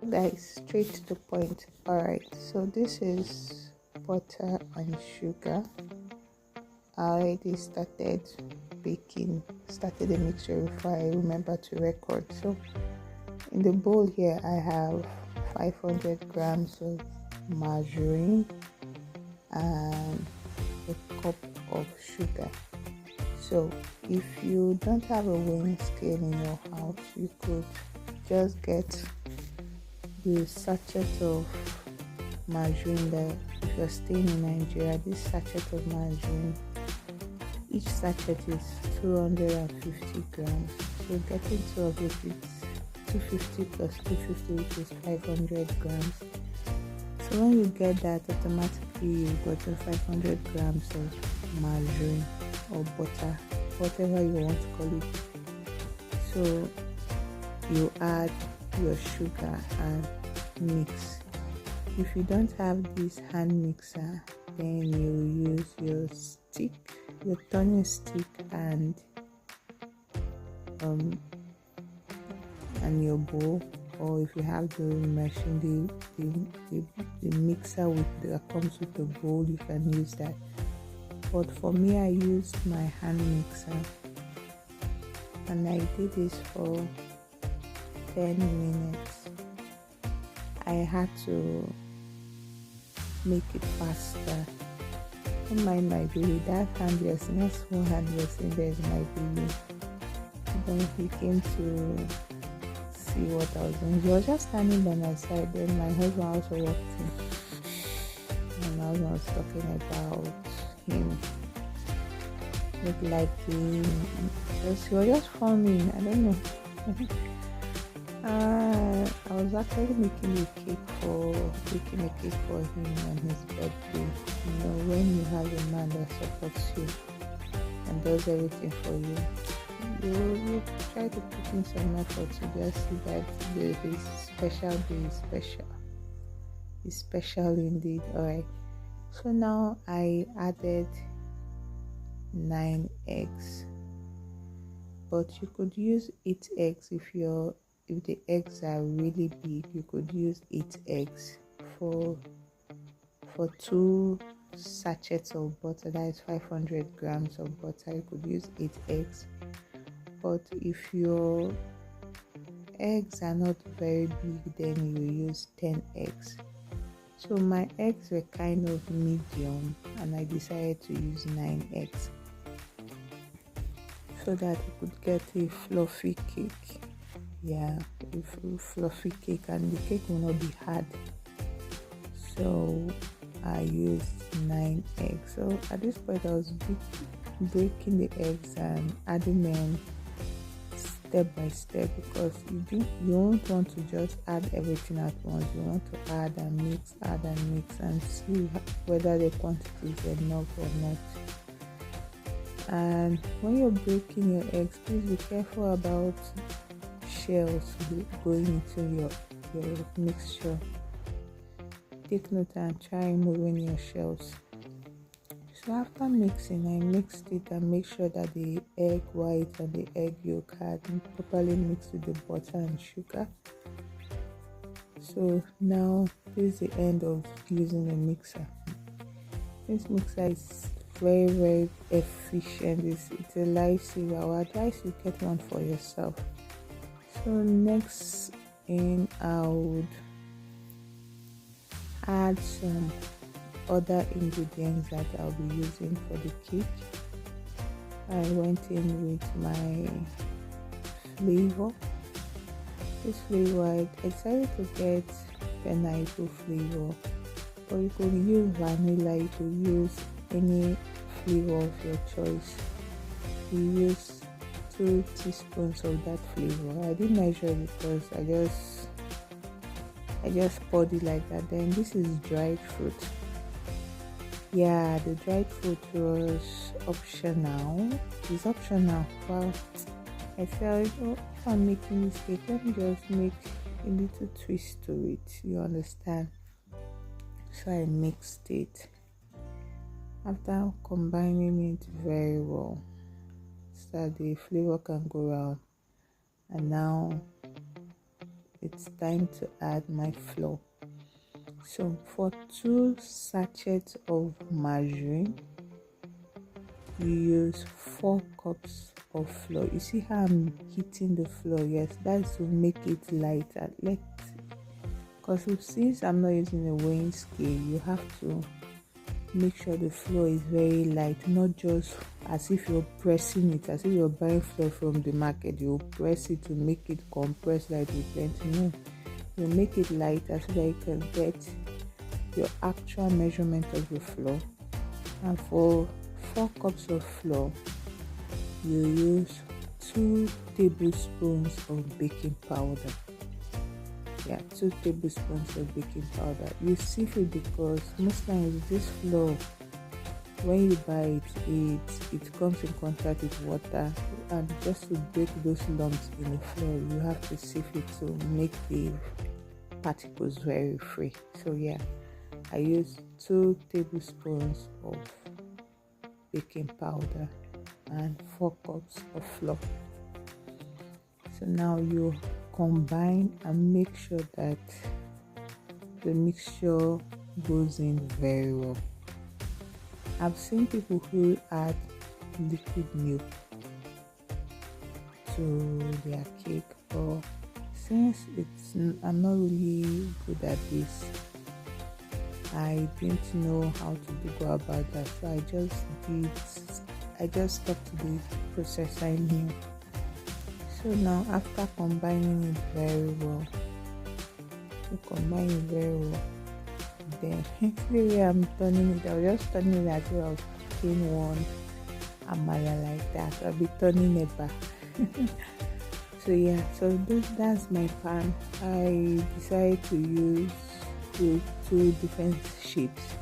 guys, straight to the point. Alright, so this is butter and sugar. I already started the mixture before I remember to record. So in the bowl here I have 500 grams of margarine and a cup of sugar. So if you don't have a weighing scale in your house, you could just get the sachet of margarine. That if you're staying in Nigeria, this sachet of margarine, each sachet is 250 grams. So getting two of it is 250 plus 250, which is 500 grams. So when you get that, automatically you've gotten 500 grams of margarine or butter, whatever you want to call it. So you add your sugar and mix. If you don't have this hand mixer, then you use your stick, your turning stick, and your bowl, or if you have the machine, the mixer that comes with the bowl, you can use that. But for me, I used my hand mixer, and I did this for 10 minutes. I had to make it faster. Don't mind my baby, that hand dressing, that small hand dressing, there's my baby. Then he came to see what I was doing. He was just standing by my side. Then my husband also walked in, and my husband was talking about him, not liking. He was just funny. I don't know. I was actually making a cake for him on his birthday. You know, when you have a man that supports you and does everything for you, you try to put in some effort to just see that his special day is special. It's special indeed. Alright. So now I added 9 eggs. But you could use 8 eggs if the eggs are really big. You could use 8 eggs for 2 sachets of butter. That is 500 grams of butter. You could use 8 eggs. But if your eggs are not very big, then you use 10 eggs. So my eggs were kind of medium, and I decided to use 9 eggs so that you could get a fluffy cake. Yeah, a fluffy cake, and the cake will not be hard. So I used 9 eggs. So at this point I was breaking the eggs and adding them step by step, because you don't want to just add everything at once. You want to add and mix and see whether the quantity is enough or not. And when you're breaking your eggs, please be careful about shells going into your mixture. Take note and try removing your shells. So after mixing, I mixed it and make sure that the egg white and the egg yolk had properly mixed with the butter and sugar. So now this is the end of using a mixer. This mixer is very, very efficient. It's a lifesaver. I would advise you get one for yourself. So next in, I would add some other ingredients that I'll be using for the cake. I went in with my flavor. This flavor, I decided to get pineapple flavor, but you could use vanilla, you could use any flavor of your choice. You use 2 teaspoons of that flavor. I didn't measure because I just poured it like that. Then this is dried fruit. Yeah, the dried fruit was optional. It's optional. Well, I felt, if I'm making this cake, let me just make a little twist to it. You understand? So I mixed it. After combining it very well, so that the flavor can go around, and now it's time to add my flour. So for 2 sachets of margarine, you use 4 cups of flour. You see how I'm heating the flour? Yes, that's to make it lighter. Because since I'm not using a weighing scale, you have to make sure the flour is very light, not just as if you're pressing it, as if you're buying flour from the market. You press it to make it compress like with plenty. No, you make it lighter so that you can get your actual measurement of the flour. And for 4 cups of flour, you use 2 tablespoons of baking powder. 2 tablespoons of baking powder. You sieve it because most times this flour, when you buy it comes in contact with water, and just to break those lumps in the flour, you have to sieve it to make the particles very free. So I use 2 tablespoons of baking powder and 4 cups of flour. So now you combine and make sure that the mixture goes in very well. I've seen people who add liquid milk to their cake, but since I'm not really good at this, I didn't know how to go about that, so I just stuck to the process I knew. So now after combining it very well, then the way I'm turning it, I was just turning it as if I was cooking one amala like that. I'll be turning it back. So that's my pan. I decided to use two different shapes.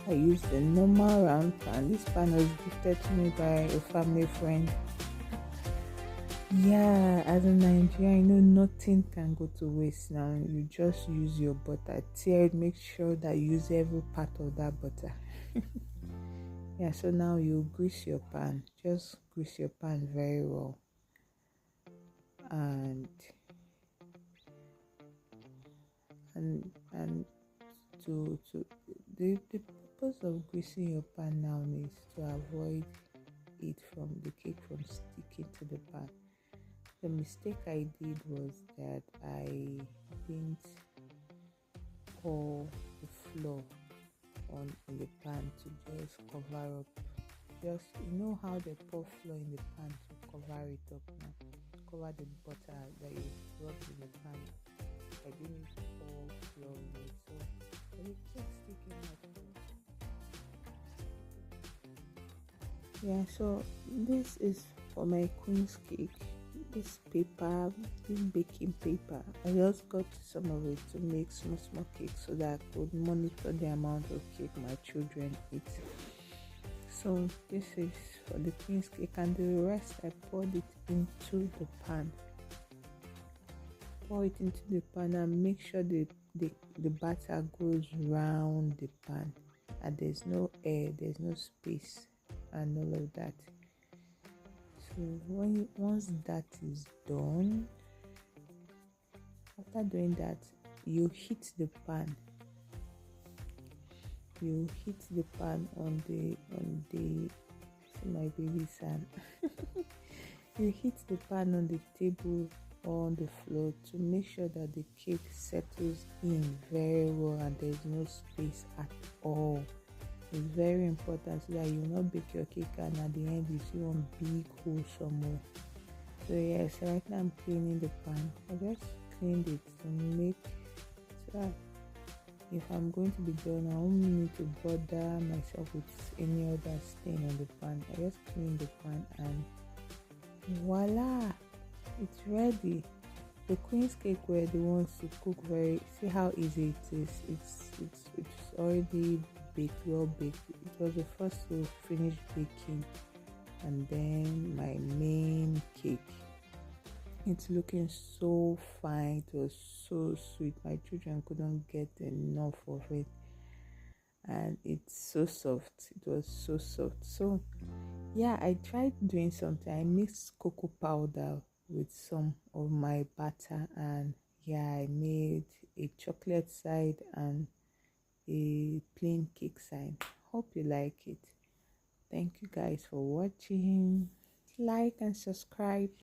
I used the normal round pan. This pan was gifted to me by a family friend. As a Nigerian, nothing can go to waste now. You just use your butter. Make sure that you use every part of that butter. So now you grease your pan. Just grease your pan very well. And to the purpose of greasing your pan now is to avoid the cake from sticking to the pan. The mistake I did was that I didn't pour the flour on the pan to just cover up. Just how they pour flour in the pan to cover it up now. Cover the butter that you rubbed in the pan. I didn't pour flour in it, so the cake sticking out. So this is for my queen's cake. This baking paper, I just got some of it to make small cakes so that I could monitor the amount of cake my children eat. So this is for the queen's cake, and the rest I poured it into the pan. Pour it into the pan and make sure the batter goes round the pan, and there's no air, there's no space, and all of that. So once that is done, after doing that, you heat the pan. You heat the pan on the my baby son. You heat the pan on the table or on the floor to make sure that the cake settles in very well and there's no space at all. It's very important so that you will not bake your cake and at the end you see one big hole somewhere. So right now I'm cleaning the pan. I just cleaned it to make so that if I'm going to be done, I won't need to bother myself with any other stain on the pan. I just clean the pan and voila, it's ready. The queen's cake were the ones to cook see how easy it is. It's already well baked. It was the first to finish baking, and then my main cake. It's looking so fine. It was so sweet. My children couldn't get enough of it, and it's so soft. It was so soft. So I tried doing something. I mixed cocoa powder with some of my butter, and Yeah, I made a chocolate side and a plain cake side. Hope you like it. Thank you guys for watching. Like and subscribe.